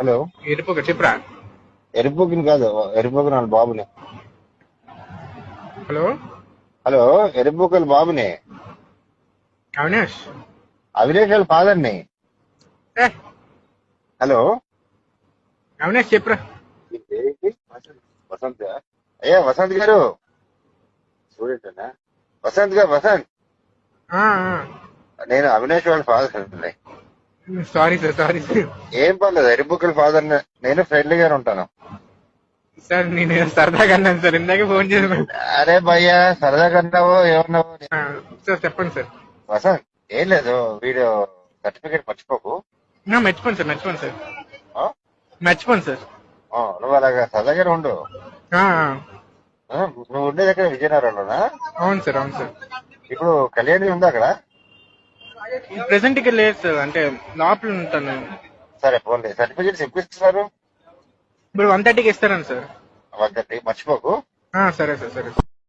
Hello. ఎరుపు చెప్పరా. ఎరుపుకిని కాదు, ఎరుపుకి వాళ్ళ బాబుని. హలో హలో, ఎరుపుకల్ బాబుని. అవినాష్. అవినేష్ వాళ్ళ ఫాదర్ని. ఏ హలో. అవినాష్ చెప్పరా. వసంత్. అయ్యా వసంత్ గారు, స్టూడెంట్ వసంత్ గారు. వసంత్, నేను అవినేష్ వాళ్ళ ఫాదర్ అండి. Sorry sir, sorry sir. ఏం పర్లేదు, ఎరుపుకల్ ఫాదర్ నేను ఫ్రెండ్లీ గానే ఉంటాను. సార్ నేను సరదాగా అన్నాను సార్, ఇందాకే ఫోన్ చేశాను. అరే భయ్యా, సరదాగా అన్నావో ఏమన్నావో. సార్ చెప్పండి సార్. వసంత్, ఏం లేదు, వీడియో సర్టిఫికేట్ మర్చిపోకు. మర్చిపోండి సార్, మర్చిపోండి సార్, ఆ? మర్చిపోండి సార్. నువ్వు అలాగా సరదాగానే ఉండు. ఆ, నువ్వు ఉండేది ఎక్కడ, విజయనగరంలోనా? అవును సార్, అవును సార్. ఇప్పుడు కళ్యాణి ఉందా అక్కడ? ప్రెసెంట్ ఇక్కడ లేదు సార్, అంటే లోపల ఉంటాను. సరే పోన్లే, సర్టిఫికేట్స్ ఇప్పిస్తున్నారు. ఇప్పుడు 1:30కి ఇస్తారని సార్. 1:30 మర్చిపోకు. సరే సార్, సరే.